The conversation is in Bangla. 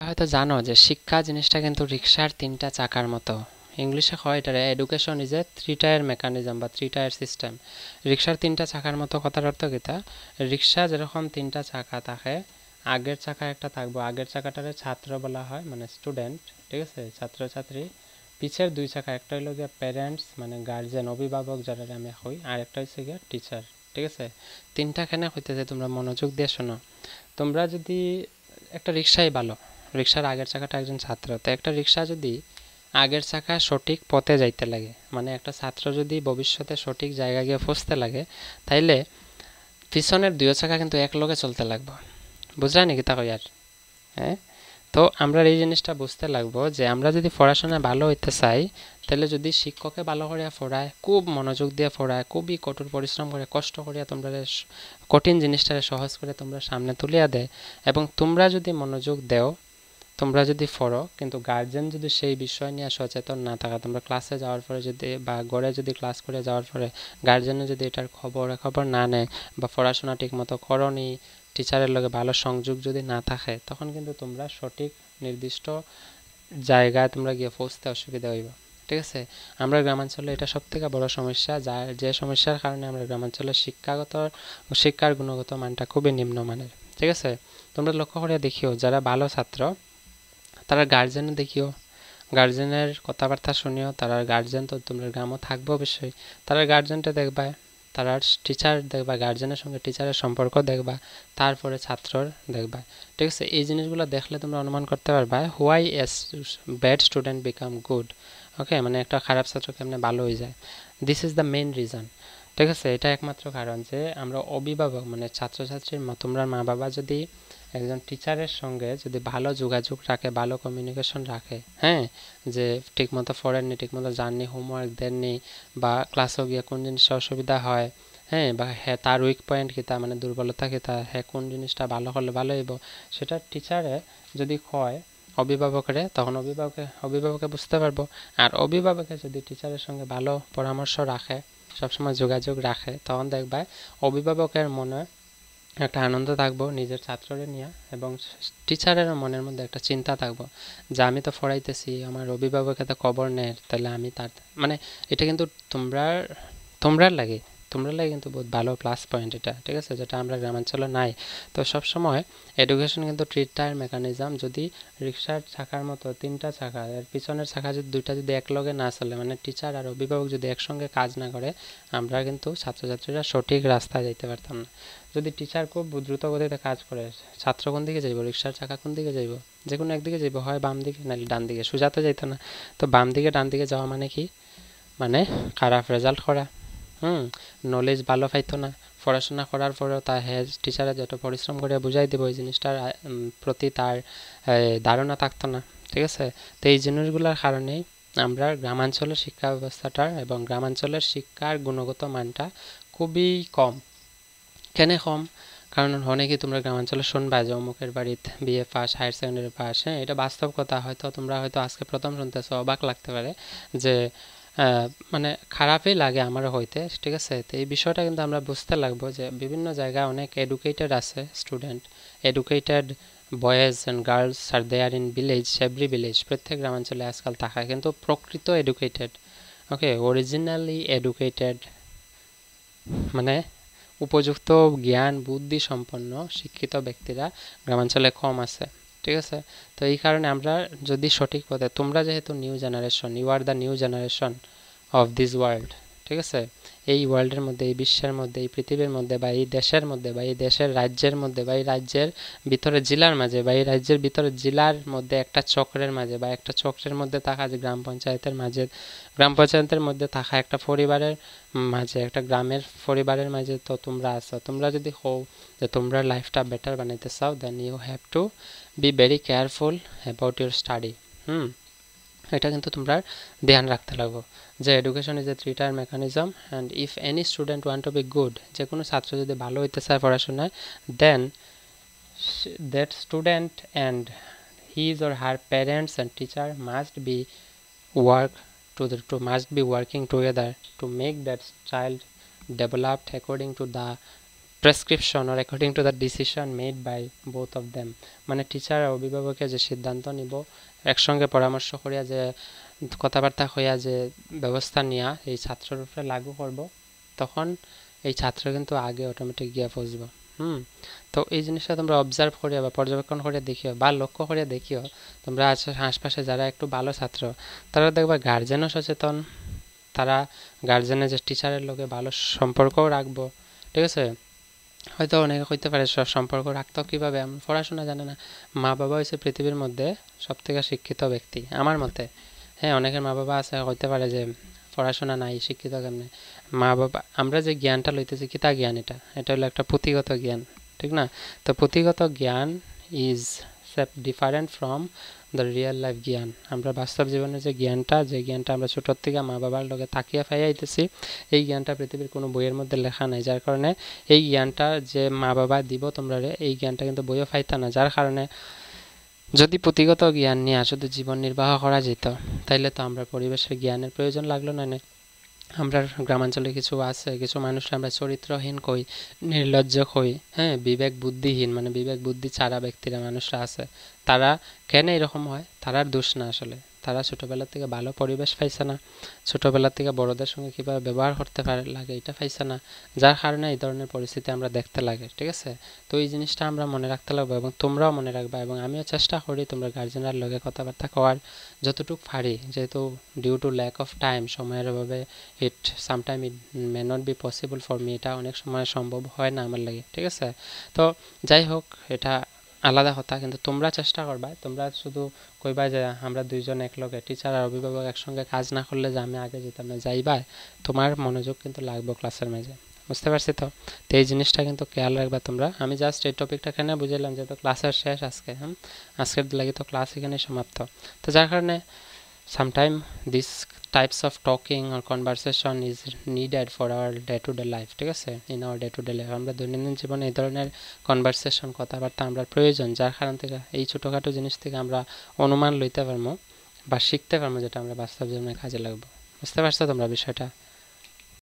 হয়তো জানো যে শিক্ষা জিনিসটা কিন্তু রিক্সার তিনটা চাকার মতো। ইংলিশে হয় এটারে education is a three tier mechanism বা থ্রি টায়ার সিস্টেম। রিক্সার তিনটা চাকার মতো কথার অর্থ কিতা? রিক্সা যেরকম তিনটা চাকা থাকে, আগের চাকা একটা থাকবো, আগের চাকাটারে ছাত্র বলা হয় মানে স্টুডেন্ট, ঠিক আছে, ছাত্রছাত্রী। পিছের দুই চাকা একটা হইল গিয়া প্যারেন্টস মানে গার্জেন অভিভাবক যারা আমি হই, আর একটা হচ্ছে গিয়া টিচার, ঠিক আছে। তিনটা খানে হইতেছে, তোমরা মনোযোগ দিয়ে শোনো। তোমরা যদি একটা রিক্সাই ভালো, রিক্সার আগের চাকাটা একজন ছাত্র, তো একটা রিক্সা যদি আগের চাকা সঠিক পথে যাইতে লাগে, মানে একটা ছাত্র যদি ভবিষ্যতে সঠিক জায়গায় গিয়ে পৌঁছতে লাগে, তাইলে পিছনের দুই চাকা কিন্তু এক লগে চলতে লাগবে। বুঝলা নাকি তা কই আর? হ্যাঁ, তো আমরা এই জিনিসটা বুঝতে লাগবো যে আমরা যদি পড়াশোনায় ভালো হইতে চাই, তাহলে যদি শিক্ষকে ভালো করিয়া পড়ায়, খুব মনোযোগ দিয়ে পড়ায়, খুবই কঠোর পরিশ্রম করে কষ্ট করিয়া তোমরা কঠিন জিনিসটারে সহজ করে তোমরা সামনে তুলিয়া দেয়, এবং তোমরা যদি মনোযোগ দেও, তোমরা যদি পড়ো, কিন্তু গার্জেন যদি সেই বিষয় নিয়ে সচেতন না থাকা, তোমরা ক্লাসে যাওয়ার পরে যদি বা ঘরে যদি ক্লাস করে যাওয়ার পরে গার্জেনে যদি এটার খবর না নেয়, বা পড়াশোনা ঠিক মতো করনি, টিচারের লগে ভালো সংযোগ যদি না থাকে, তখন কিন্তু তোমরা সঠিক নির্দিষ্ট জায়গায় তোমরা গিয়ে পৌঁছতে অসুবিধা হইব, ঠিক আছে। আমরা গ্রামাঞ্চলে এটা সব থেকে বড় সমস্যা, যে সমস্যার কারণে আমরা গ্রামাঞ্চলে শিক্ষার গুণগত মানটা খুবই নিম্নমানের, ঠিক আছে। তোমরা লক্ষ্য করে দেখিও, যারা ভালো ছাত্র তারা গার্জেন দেখিও, গার্জেনের কথাবার্তা শুনিও, তারা গার্জেন তো তোমরা গ্রামও থাকবে অবশ্যই, তারা গার্জেনটা দেখবা, তারা টিচার দেখবা, গার্জেনের সঙ্গে টিচারের সম্পর্ক দেখবা, তারপরে ছাত্রর দেখবা, ঠিক আছে। এই জিনিসগুলো দেখলে তোমরা অনুমান করতে পারবা why a bad student become good. Okay, মানে একটা খারাপ ছাত্র কেমনে ভালো হয়ে যায়। This is the main reason, ঠিক আছে। এটা একমাত্র কারণ যে আমরা অভিভাবক মানে ছাত্রছাত্রীর তোমরা মা বাবা যদি একজন টিচারের সঙ্গে যদি ভালো যোগাযোগ রাখে, ভালো কমিউনিকেশন রাখে, হ্যাঁ, যে ঠিকমতো পড়েননি, ঠিকমতো জাননি, হোমওয়ার্ক দেননি, বা ক্লাসও গিয়ে কোন জিনিসটা অসুবিধা হয়, হ্যাঁ, বা হ্যাঁ তার উইক পয়েন্ট কিতা মানে দুর্বলতা কিতা, হ্যাঁ কোন জিনিসটা ভালো করলে ভালো হইব, সেটা টিচারে যদি কয় অভিভাবকরে, তখন অভিভাবকে বুঝতে পারবো। আর অভিভাবকে যদি টিচারের সঙ্গে ভালো পরামর্শ রাখে, সবসময় যোগাযোগ রাখে, তখন দেখবা অভিভাবকের মনে একটা আনন্দ থাকবো নিজের ছাত্ররে নিয়ে, এবং টিচারের মনের মধ্যে একটা চিন্তা থাকবো যে আমি তো পড়াইতেছি, আমার অভিভাবক এত খবর নেয়, তাহলে আমি তার মানে এটা কিন্তু তোমরার লাগে, কিন্তু বহুত ভালো প্লাস পয়েন্ট এটা, ঠিক আছে, যেটা আমরা গ্রামাঞ্চলে নাই। তো সবসময় এডুকেশন কিন্তু থ্রি টায়ার মেকানিজম। যদি রিক্সার চাকার মতো তিনটা চাকা, এর পিছনের চাকা যদি দুইটা যদি একলগে না চলে, মানে টিচার আর অভিভাবক যদি একসঙ্গে কাজ না করে, আমরা কিন্তু ছাত্রছাত্রীরা সঠিক রাস্তায় যাইতে পারতাম না। যদি টিচার খুব দ্রুত গতিতে কাজ করে, ছাত্র কোন দিকে যাইব, রিক্সার চাকা কোন দিকে যাইব? যে কোনো একদিকে যাইব, হয় বাম দিকে নাহলে ডান দিকে, সোজা তো যাইতো না। তো বাম দিকে ডান দিকে যাওয়া মানে কি? মানে খারাপ রেজাল্ট করা, নলেজ ভালো পাইতো না। পড়াশোনা করার পরেও তার টিচারে যত পরিশ্রম করে বুঝাই দেবো, এই জিনিসটার প্রতি তার ধারণা থাকতো না, ঠিক আছে। তো এই জিনিসগুলোর কারণেই আমরা গ্রামাঞ্চলের শিক্ষা ব্যবস্থাটার এবং গ্রামাঞ্চলের শিক্ষার গুণগত মানটা খুবই কম। কেন কম? কারণ অনেকেই তোমরা গ্রামাঞ্চলে শুনবা যে অমুকের বাড়িতে BA pass, higher secondary pass, হ্যাঁ, এটা বাস্তব কথা। হয়তো তোমরা হয়তো আজকে প্রথম শুনতেছো, অবাক লাগতে পারে যে মানে খারাপই লাগে আমারও হইতে, ঠিক আছে। তো এই বিষয়টা কিন্তু আমরা বুঝতে লাগবো যে বিভিন্ন জায়গায় অনেক এডুকেটেড আছে student, educated boys and girls are there in village, every village, প্রত্যেক গ্রামাঞ্চলে আজকাল থাকা, কিন্তু প্রকৃত এডুকেটেড, ওকে, অরিজিনালি এডুকেটেড মানে উপযুক্ত জ্ঞান বুদ্ধি সম্পন্ন শিক্ষিত ব্যক্তিরা গ্রামাঞ্চলে কম আছে, ঠিক আছে। তো এই কারণে আমরা যদি সঠিক পথে, তোমরা যেহেতু new generation, you are the new generation of this world, ঠিক আছে। এই ওয়ার্ল্ডের মধ্যে, এই বিশ্বের মধ্যে, এই পৃথিবীর মধ্যে, বা এই দেশের মধ্যে, বা এই দেশের রাজ্যের মধ্যে, বা এই রাজ্যের ভিতরে জেলার মাঝে, বা এই রাজ্যের ভিতরে জেলার মধ্যে একটা চক্রের মাঝে, বা একটা চক্রের মধ্যে থাকা যে গ্রাম পঞ্চায়েতের মধ্যে থাকা একটা পরিবারের মাঝে, একটা গ্রামের পরিবারের মাঝে তো তোমরা আছো। তোমরা যদি হও যে তোমরা লাইফটা বেটার বানাইতে চাও, then you have to be very careful about your study. এটা কিন্তু তোমরা ধ্যান রাখতে লাগবো যে education is a three tier mechanism, and if any student want to be good, যে কোনো ছাত্র যদি ভালো হইতে চায় পড়াশোনায়, then that student and his or her parents and teacher work must be working together to make that child developed according to prescription or according to the decision made by both of them, মানে টিচার আর অভিভাবকের যে সিদ্ধান্ত নিব একসঙ্গে পরামর্শ করিয়া যে কথাবার্তা হইয়া যে ব্যবস্থা নিয়া এই ছাত্রের উপরে লাগু করব, তখন এই ছাত্র কিন্তু আগে অটোমেটিক গিয়া পৌঁছব। তো এই জিনিসটা তোমরা অবজার্ভ করিয়া বা পর্যবেক্ষণ করিয়া দেখিও বা লক্ষ্য করিয়া দেখিও। তোমরা আশপাশে যারা একটু ভালো ছাত্র তারা দেখবা গার্জেনও সচেতন, তারা গার্জেনের যে টিচারের লোকে ভালো সম্পর্কও রাখবো, ঠিক আছে। হয়তো অনেকে কইতে পারে সব সম্পর্ক রাখতো কীভাবে, পড়াশোনা জানে না। মা বাবা হচ্ছে পৃথিবীর মধ্যে সবথেকে শিক্ষিত ব্যক্তি আমার মতে। হ্যাঁ, অনেকের মা বাবা আছে হইতে পারে যে পড়াশোনা নাই, শিক্ষিত কেমনে। মা বাবা আমরা যে জ্ঞানটা লইতেছি কিতা জ্ঞান, এটা হলো একটা পুঁথিগত জ্ঞান, ঠিক না। তো পুঁথিগত জ্ঞান is different from the real life জ্ঞান। আমরা বাস্তব জীবনে যে জ্ঞানটা আমরা ছোটোর থেকে মা বাবার লগে তাকিয়া পাইয়াইতেছি, এই জ্ঞানটা পৃথিবীর কোনো বইয়ের মধ্যে লেখা নাই। যার কারণে এই জ্ঞানটা যে মা বাবা দিব তোমরা এই জ্ঞানটা কিন্তু বইও পাইতা না। যার কারণে যদি পুঁথিগত জ্ঞান নিয়ে শুধু জীবন নির্বাহ করা যেত, তাইলে তো আমরা পরিবেশের জ্ঞানের প্রয়োজন লাগলো না। আমরা গ্রামাঞ্চলে কিছু আছে, কিছু মানুষ আমরা চরিত্রহীন কই, নির্লজ্জ কই, হ্যাঁ, বিবেক বুদ্ধিহীন, মানে বিবেক বুদ্ধি ছাড়া ব্যক্তিরা মানুষরা আছে। তারা কেন এরকম হয়, তারার দোষ না আসলে। তারা ছোটোবেলা থেকে ভালো পরিবেশ পাইছে না, ছোটোবেলা থেকে বড়দের সঙ্গে কীভাবে ব্যবহার করতে লাগে এটা পাইছে না, যার কারণে এই ধরনের পরিস্থিতি আমরা দেখতে লাগে, ঠিক আছে। তো এই জিনিসটা আমরা মনে রাখতে লাগবো এবং তোমরাও মনে রাখবা। এবং আমিও চেষ্টা করি তোমরা গার্জেনার লগে কথাবার্তা কওয়ার যতটুকু পারি, যেহেতু due to lack of time, সময়ের অভাবে sometime it may not be possible for me, এটা অনেক সময় সম্ভব হয় না আমার লাগে, ঠিক আছে। তো যাই হোক, এটা আলাদা কথা, কিন্তু তোমরা চেষ্টা করবা। তোমরা শুধু কইবা যে আমরা দুইজন একলগে, টিচার আর অভিভাবক একসঙ্গে কাজ না করলে যে আমি আগে যেতাম না, যাইবা, তোমার মনোযোগ কিন্তু লাগবে ক্লাসের মাঝে, বুঝতে পারছি তো। তো এই জিনিসটা কিন্তু খেয়াল রাখবা তোমরা। আমি জাস্ট এই টপিকটা এখানে বুঝাইলাম, যেহেতু ক্লাসের শেষ আজকে, আজকের লাগে তো ক্লাস এখানে সমাপ্ত। তো যার কারণে sometime this types of talking or conversation is needed for our day to day life, ঠিক আছে, in our day to day life। আমরা দৈনন্দিন জীবনে এই ধরনের কনভারসেশন, কথাবার্তা আমরা প্রয়োজন, যার কারণ থেকে এই ছোটোখাটো জিনিস থেকে আমরা অনুমান লইতে পারবো বা শিখতে পারবো, যেটা আমরা বাস্তব জীবনে কাজে লাগবো। বুঝতে পারছো তোমরা বিষয়টা?